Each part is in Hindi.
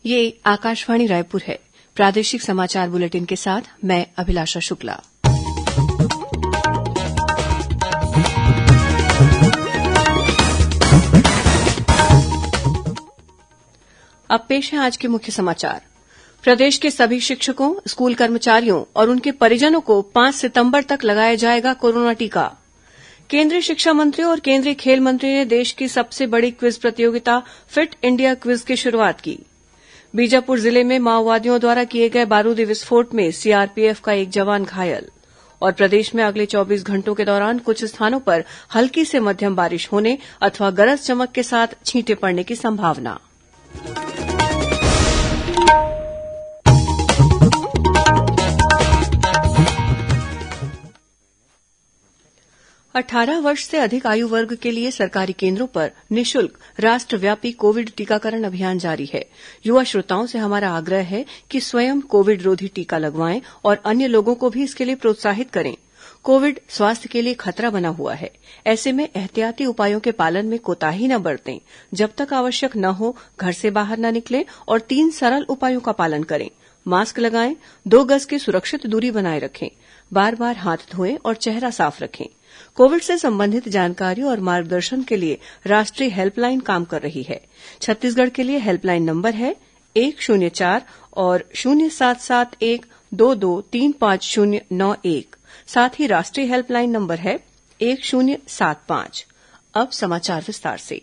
ये आकाशवाणी रायपुर है। प्रादेशिक समाचार बुलेटिन के साथ मैं अभिलाषा शुक्ला। अब पेश है आज के मुख्य समाचार। प्रदेश के सभी शिक्षकों, स्कूल कर्मचारियों और उनके परिजनों को 5 सितंबर तक लगाया जाएगा कोरोना टीका। केंद्रीय शिक्षा मंत्री और केंद्रीय खेल मंत्री ने देश की सबसे बड़ी क्विज प्रतियोगिता फिट इंडिया क्विज की शुरुआत की। बीजापुर जिले में माओवादियों द्वारा किए गए बारूदी विस्फोट में सीआरपीएफ का एक जवान घायल। और प्रदेश में अगले 24 घंटों के दौरान कुछ स्थानों पर हल्की से मध्यम बारिश होने अथवा गरज चमक के साथ छींटे पड़ने की संभावना। 18 वर्ष से अधिक आयु वर्ग के लिए सरकारी केंद्रों पर निःशुल्क राष्ट्रव्यापी कोविड टीकाकरण अभियान जारी है। युवा श्रोताओं से हमारा आग्रह है कि स्वयं कोविड रोधी टीका लगवाएं और अन्य लोगों को भी इसके लिए प्रोत्साहित करें। कोविड स्वास्थ्य के लिए खतरा बना हुआ है। ऐसे में एहतियाती उपायों के पालन में कोताही न बरतें। जब तक आवश्यक न हो घर से बाहर न निकलें और 3 सरल उपायों का पालन करें। मास्क लगाएं, 2 गज की सुरक्षित दूरी बनाए रखें, बार-बार हाथ धोएं और चेहरा साफ रखें। कोविड से संबंधित जानकारी और मार्गदर्शन के लिए राष्ट्रीय हेल्पलाइन काम कर रही है। छत्तीसगढ़ के लिए हेल्पलाइन नंबर है 104 और 0781223591। साथ ही राष्ट्रीय हेल्पलाइन नंबर है 1075। अब समाचार विस्तार से।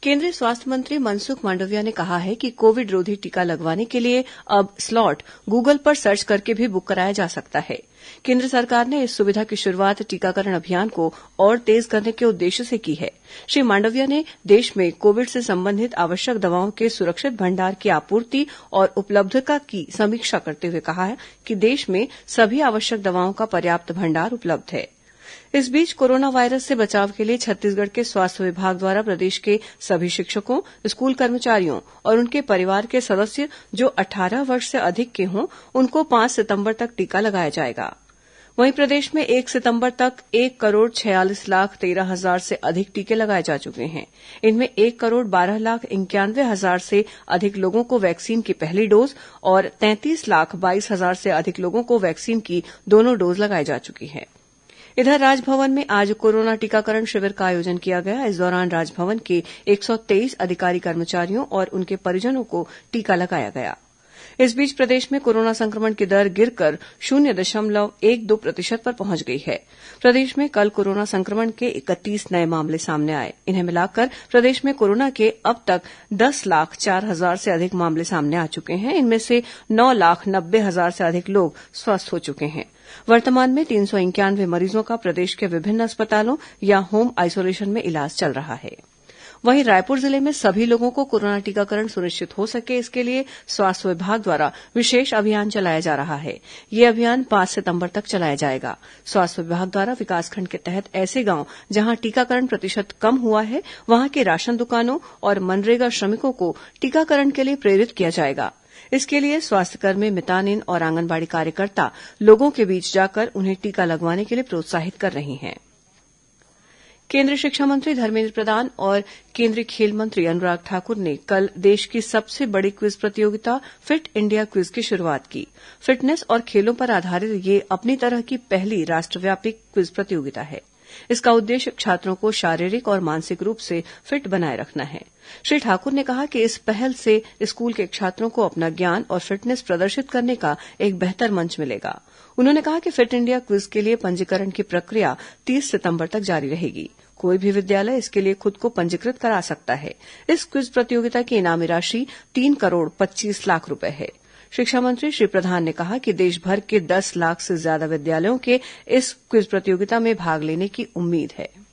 केंद्रीय स्वास्थ्य मंत्री मनसुख मांडविया ने कहा है कि कोविड रोधी टीका लगवाने के लिए अब स्लॉट गूगल पर सर्च करके भी बुक कराया जा सकता है। केंद्र सरकार ने इस सुविधा की शुरुआत टीकाकरण अभियान को और तेज करने के उद्देश्य से की है। श्री मांडविया ने देश में कोविड से संबंधित आवश्यक दवाओं के सुरक्षित भंडार की आपूर्ति और उपलब्धता की समीक्षा करते हुए कहा कि देश में सभी आवश्यक दवाओं का पर्याप्त भंडार उपलब्ध है। इस बीच कोरोना वायरस से बचाव के लिए छत्तीसगढ़ के स्वास्थ्य विभाग द्वारा प्रदेश के सभी शिक्षकों, स्कूल कर्मचारियों और उनके परिवार के सदस्य जो 18 वर्ष से अधिक के हों, उनको 5 सितंबर तक टीका लगाया जाएगा। वहीं प्रदेश में 1 सितंबर तक 1,46,13,000 से अधिक टीके लगाए जा चुके हैं। इनमें 1,12,91,000 से अधिक लोगों को वैक्सीन की पहली डोज और 33,22,000 से अधिक लोगों को वैक्सीन की दोनों डोज लगाई जा चुकी है। इधर राजभवन में आज कोरोना टीकाकरण शिविर का आयोजन किया गया। इस दौरान राजभवन के 123 अधिकारी कर्मचारियों और उनके परिजनों को टीका लगाया गया। इस बीच प्रदेश में कोरोना संक्रमण की दर गिरकर 0.12% पर पहुंच गई है। प्रदेश में कल कोरोना संक्रमण के 31 नए मामले सामने आए। इन्हें मिलाकर प्रदेश में कोरोना के अब तक 10,04,000 से अधिक मामले सामने आ चुके हैं। इनमें से 9,90,000 से अधिक लोग स्वस्थ हो चुके हैं। वर्तमान में 391 मरीजों का प्रदेश के विभिन्न अस्पतालों या होम आइसोलेशन में इलाज चल रहा है। वहीं रायपुर जिले में सभी लोगों को कोरोना टीकाकरण सुनिश्चित हो सके, इसके लिए स्वास्थ्य विभाग द्वारा विशेष अभियान चलाया जा रहा है। यह अभियान 5 सितंबर तक चलाया जाएगा। स्वास्थ्य विभाग द्वारा विकासखंड के तहत ऐसे गांव जहां टीकाकरण प्रतिशत कम हुआ है, वहां के राशन दुकानों और मनरेगा श्रमिकों को टीकाकरण के लिए प्रेरित किया जाएगा। इसके लिए स्वास्थ्यकर्मी, मितानिन और आंगनबाड़ी कार्यकर्ता लोगों के बीच जाकर उन्हें टीका लगवाने के लिए प्रोत्साहित कर रही हैं। केंद्रीय शिक्षा मंत्री धर्मेन्द्र प्रधान और केंद्रीय खेल मंत्री अनुराग ठाकुर ने कल देश की सबसे बड़ी क्विज प्रतियोगिता फिट इंडिया क्विज की शुरुआत की। फिटनेस और खेलों पर आधारित यह अपनी तरह की पहली राष्ट्रव्यापी क्विज प्रतियोगिता है। इसका उद्देश्य छात्रों को शारीरिक और मानसिक रूप से फिट बनाए रखना है। श्री ठाकुर ने कहा कि इस पहल से स्कूल के छात्रों को अपना ज्ञान और फिटनेस प्रदर्शित करने का एक बेहतर मंच मिलेगा। उन्होंने कहा कि फिट इंडिया क्विज के लिए पंजीकरण की प्रक्रिया 30 सितंबर तक जारी रहेगी। कोई भी विद्यालय इसके लिए खुद को पंजीकृत करा सकता है। इस क्विज प्रतियोगिता की इनामी राशि 3,25,00,000 रुपए है। शिक्षा मंत्री श्री प्रधान ने कहा कि देश भर के 10 लाख से ज्यादा विद्यालयों के इस क्विज प्रतियोगिता में भाग लेने की उम्मीद है।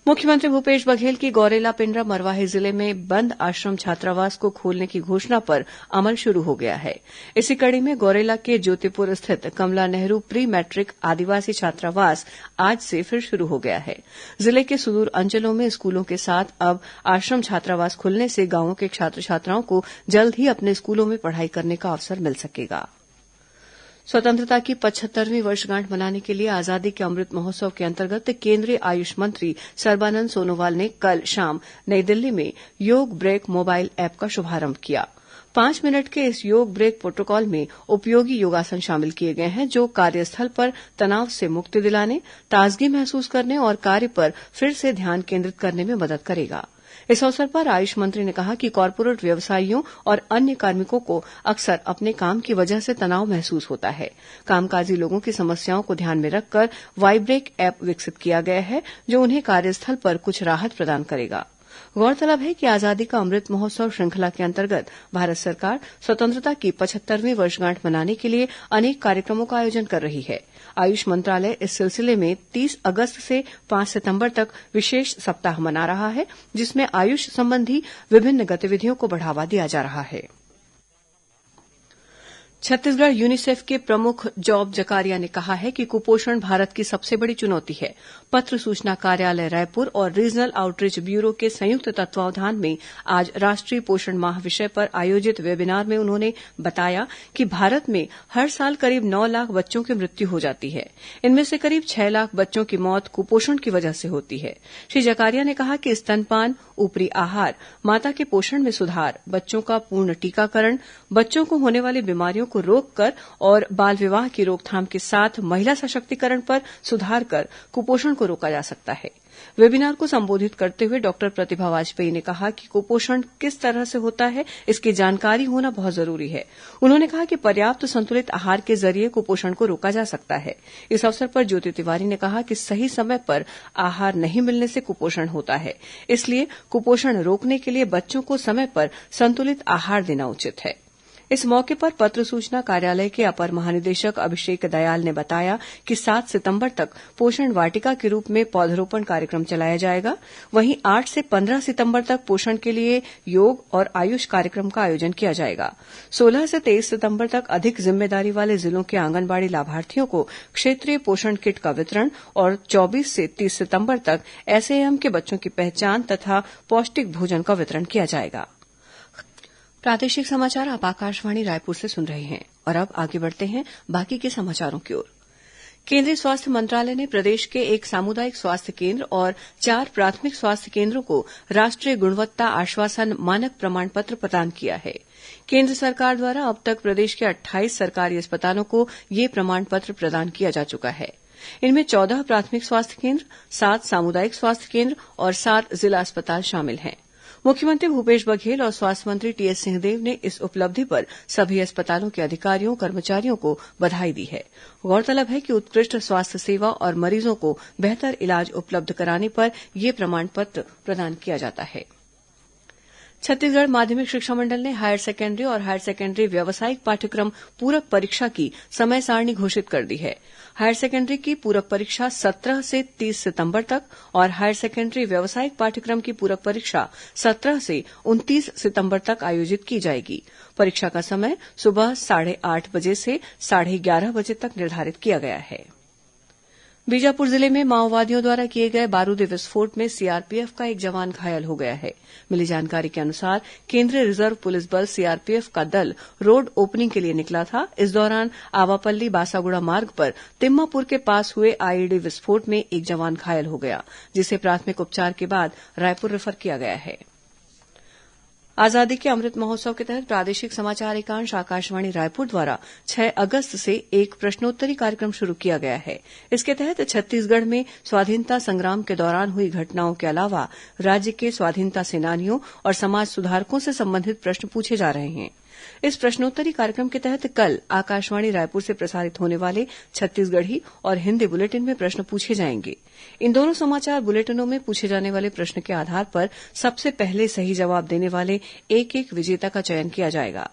मुख्यमंत्री भूपेश बघेल की गौरेला पेण्ड्रा मरवाही जिले में बंद आश्रम छात्रावास को खोलने की घोषणा पर अमल शुरू हो गया है। इसी कड़ी में गौरेला के ज्योतिपुर स्थित कमला नेहरू प्री मैट्रिक आदिवासी छात्रावास आज से फिर शुरू हो गया है। जिले के सुदूर अंचलों में स्कूलों के साथ अब आश्रम छात्रावास खुलने से गांवों के छात्र छात्राओं को जल्द ही अपने स्कूलों में पढ़ाई करने का अवसर मिल सकेगा। स्वतंत्रता की 75वीं वर्षगांठ मनाने के लिए आजादी के अमृत महोत्सव के अंतर्गत केंद्रीय आयुष मंत्री सर्बानंद सोनोवाल ने कल शाम नई दिल्ली में योग ब्रेक मोबाइल ऐप का शुभारंभ किया। 5 मिनट के इस योग ब्रेक प्रोटोकॉल में उपयोगी योगासन शामिल किए गए हैं जो कार्यस्थल पर तनाव से मुक्ति दिलाने, ताजगी महसूस करने और कार्य पर फिर से ध्यान केंद्रित करने में मदद करेगा। इस अवसर पर आयुष मंत्री ने कहा कि कॉर्पोरेट व्यवसायियों और अन्य कार्मिकों को अक्सर अपने काम की वजह से तनाव महसूस होता है। कामकाजी लोगों की समस्याओं को ध्यान में रखकर वाइब्रेक ऐप विकसित किया गया है जो उन्हें कार्यस्थल पर कुछ राहत प्रदान करेगा। गौरतलब है कि आजादी का अमृत महोत्सव श्रृंखला के अंतर्गत भारत सरकार स्वतंत्रता की 75वीं वर्षगांठ मनाने के लिए अनेक कार्यक्रमों का आयोजन कर रही है। आयुष मंत्रालय इस सिलसिले में 30 अगस्त से 5 सितंबर तक विशेष सप्ताह मना रहा है जिसमें आयुष संबंधी विभिन्न गतिविधियों को बढ़ावा दिया जा रहा है। छत्तीसगढ़ यूनिसेफ के प्रमुख जॉब जकारिया ने कहा है कि कुपोषण भारत की सबसे बड़ी चुनौती है। पत्र सूचना कार्यालय रायपुर और रीजनल आउटरीच ब्यूरो के संयुक्त तत्वावधान में आज राष्ट्रीय पोषण माह विषय पर आयोजित वेबिनार में उन्होंने बताया कि भारत में हर साल करीब 9 लाख बच्चों की मृत्यु हो जाती है। इनमें से करीब 6 लाख बच्चों की मौत कुपोषण की वजह से होती है। श्री जकारिया ने कहा कि स्तनपान, ऊपरी आहार, माता के पोषण में सुधार, बच्चों का पूर्ण टीकाकरण, बच्चों को होने वाली बीमारियों को रोककर और बाल विवाह की रोकथाम के साथ महिला सशक्तिकरण पर सुधार कर कुपोषण को रोका जा सकता है। वेबिनार को संबोधित करते हुए डॉक्टर प्रतिभा वाजपेयी ने कहा कि कुपोषण किस तरह से होता है इसकी जानकारी होना बहुत जरूरी है। उन्होंने कहा कि पर्याप्त संतुलित आहार के जरिए कुपोषण को रोका जा सकता है। इस अवसर पर ज्योति तिवारी ने कहा कि सही समय पर आहार नहीं मिलने से कुपोषण होता है, इसलिए कुपोषण रोकने के लिए बच्चों को समय पर संतुलित आहार देना उचित है। इस मौके पर पत्र सूचना कार्यालय के अपर महानिदेशक अभिषेक दयाल ने बताया कि 7 सितंबर तक पोषण वाटिका के रूप में पौधरोपण कार्यक्रम चलाया जाएगा। वहीं 8 से 15 सितंबर तक पोषण के लिए योग और आयुष कार्यक्रम का आयोजन किया जाएगा। 16 से 23 सितंबर तक अधिक जिम्मेदारी वाले जिलों के आंगनबाड़ी लाभार्थियों को क्षेत्रीय पोषण किट का वितरण और 24 से 30 सितंबर तक एसएएम के बच्चों की पहचान तथा पौष्टिक भोजन का वितरण किया जाएगा। प्रादेशिक समाचार आप आकाशवाणी रायपुर से सुन रहे हैं और अब आगे बढ़ते हैं बाकी के समाचारों की ओर। केंद्रीय स्वास्थ्य मंत्रालय ने प्रदेश के एक सामुदायिक स्वास्थ्य केंद्र और 4 प्राथमिक स्वास्थ्य केंद्रों को राष्ट्रीय गुणवत्ता आश्वासन मानक प्रमाण पत्र प्रदान किया है। केंद्र सरकार द्वारा अब तक प्रदेश के 28 सरकारी अस्पतालों को यह प्रमाण पत्र प्रदान किया जा चुका है। इनमें 14 प्राथमिक स्वास्थ्य केंद्र, 7 सामुदायिक स्वास्थ्य केंद्र और 7 जिला अस्पताल शामिल हैं। मुख्यमंत्री भूपेश बघेल और स्वास्थ्य मंत्री टीएस सिंहदेव ने इस उपलब्धि पर सभी अस्पतालों के अधिकारियों कर्मचारियों को बधाई दी है। गौरतलब है कि उत्कृष्ट स्वास्थ्य सेवा और मरीजों को बेहतर इलाज उपलब्ध कराने पर यह प्रमाण पत्र प्रदान किया जाता है। छत्तीसगढ़ माध्यमिक शिक्षा मंडल ने हायर सेकेंडरी और हायर सेकेंडरी व्यावसायिक पाठ्यक्रम पूरक परीक्षा की समय सारणी घोषित कर दी है। हायर सेकेंडरी की पूरक परीक्षा 17 से 30 सितंबर तक और हायर सेकेंडरी व्यावसायिक पाठ्यक्रम की पूरक परीक्षा 17 से 29 सितंबर तक आयोजित की जाएगी। परीक्षा का समय सुबह 8:30 बजे से 11:30 बजे तक निर्धारित किया गया है। बीजापुर जिले में माओवादियों द्वारा किए गए बारूदी विस्फोट में सीआरपीएफ का एक जवान घायल हो गया है। मिली जानकारी के अनुसार केंद्रीय रिजर्व पुलिस बल सीआरपीएफ का दल रोड ओपनिंग के लिए निकला था। इस दौरान आवापल्ली बासागुड़ा मार्ग पर तिम्मापुर के पास हुए आईईडी विस्फोट में एक जवान घायल हो गया, जिसे प्राथमिक उपचार के बाद रायपुर रेफर किया गया है। आजादी के अमृत महोत्सव के तहत प्रादेशिक समाचार एकांश आकाशवाणी रायपुर द्वारा 6 अगस्त से एक प्रश्नोत्तरी कार्यक्रम शुरू किया गया है। इसके तहत छत्तीसगढ़ में स्वाधीनता संग्राम के दौरान हुई घटनाओं के अलावा राज्य के स्वाधीनता सेनानियों और समाज सुधारकों से संबंधित प्रश्न पूछे जा रहे हैं। इस प्रश्नोत्तरी कार्यक्रम के तहत कल आकाशवाणी रायपुर से प्रसारित होने वाले छत्तीसगढ़ी और हिन्दी बुलेटिन में प्रश्न पूछे जाएंगे। इन दोनों समाचार बुलेटिनों में पूछे जाने वाले प्रश्न के आधार पर सबसे पहले सही जवाब देने वाले एक विजेता का चयन किया जाएगा।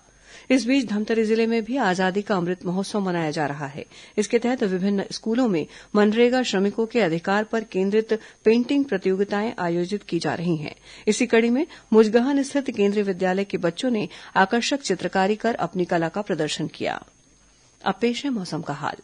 इस बीच धमतरी जिले में भी आजादी का अमृत महोत्सव मनाया जा रहा है। इसके तहत विभिन्न स्कूलों में मनरेगा श्रमिकों के अधिकार पर केंद्रित पेंटिंग प्रतियोगिताएं आयोजित की जा रही हैं। इसी कड़ी में मुजगहन स्थित केंद्रीय विद्यालय के बच्चों ने आकर्षक चित्रकारी कर अपनी कला का प्रदर्शन किया। अब पेश है मौसम का हाल।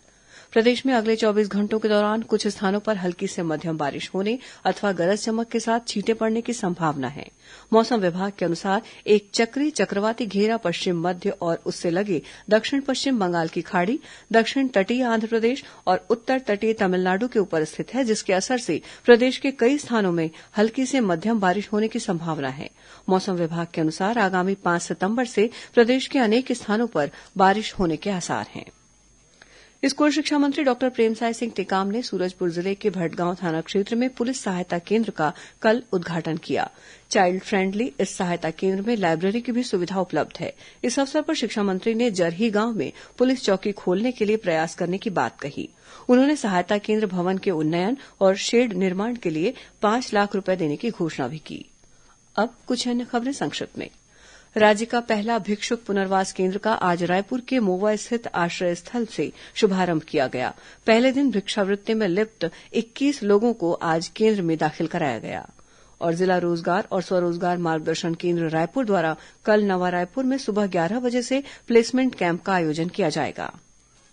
प्रदेश में अगले 24 घंटों के दौरान कुछ स्थानों पर हल्की से मध्यम बारिश होने अथवा गरज चमक के साथ छींटे पड़ने की संभावना है। मौसम विभाग के अनुसार एक चक्रवाती घेरा पश्चिम मध्य और उससे लगे दक्षिण पश्चिम बंगाल की खाड़ी, दक्षिण तटीय आंध्रप्रदेश और उत्तर तटीय तमिलनाडु के ऊपर स्थित है, जिसके असर से प्रदेश के कई स्थानों में हल्की से मध्यम बारिश होने की संभावना है। मौसम विभाग के अनुसार आगामी 5 सितंबर से प्रदेश के अनेक स्थानों पर बारिश होने के आसार हैं। स्कूल शिक्षा मंत्री डॉक्टर प्रेमसाय सिंह टेकाम ने सूरजपुर जिले के भटगांव थाना क्षेत्र में पुलिस सहायता केन्द्र का कल उद्घाटन किया। चाइल्ड फ्रेंडली इस सहायता केन्द्र में लाइब्रेरी की भी सुविधा उपलब्ध है। इस अवसर पर शिक्षा मंत्री ने जरही गांव में पुलिस चौकी खोलने के लिए प्रयास करने की बात कही। उन्होंने सहायता केन्द्र भवन के उन्नयन और शेड निर्माण के लिए 5 लाख रूपये देने की घोषणा भी की। अब कुछ अन्य खबरें संक्षिप्त में। राज्य का पहला भिक्षुक पुनर्वास केन्द्र का आज रायपुर के मोवा स्थित आश्रय स्थल से शुभारंभ किया गया। पहले दिन भिक्षावृत्ति में लिप्त 21 लोगों को आज केन्द्र में दाखिल कराया गया। और जिला रोजगार और स्वरोजगार मार्गदर्शन केन्द्र रायपुर द्वारा कल नवा रायपुर में सुबह 11 बजे से प्लेसमेंट कैंप का आयोजन किया जाएगा।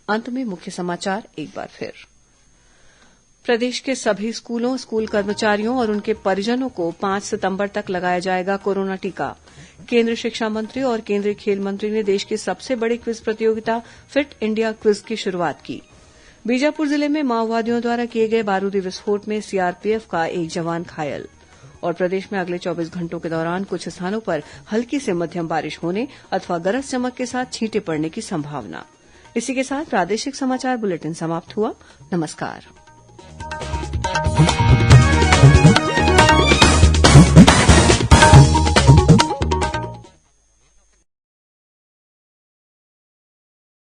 अंत में मुख्य समाचार एक बार फिर। प्रदेश के सभी स्कूलों, स्कूल कर्मचारियों और उनके परिजनों को 5 सितंबर तक लगाया जाएगा कोरोना टीका। केंद्रीय शिक्षा मंत्री और केंद्रीय खेल मंत्री ने देश की सबसे बड़ी क्विज प्रतियोगिता फिट इंडिया क्विज की शुरुआत की। बीजापुर जिले में माओवादियों द्वारा किए गए बारूदी विस्फोट में सीआरपीएफ का एक जवान घायल। और प्रदेश में अगले 24 घंटों के दौरान कुछ स्थानों पर हल्की से मध्यम बारिश होने अथवा गरज चमक के साथ छींटे पड़ने की संभावना। इसी के साथ प्रादेशिक समाचार बुलेटिन समाप्त हुआ। नमस्कार।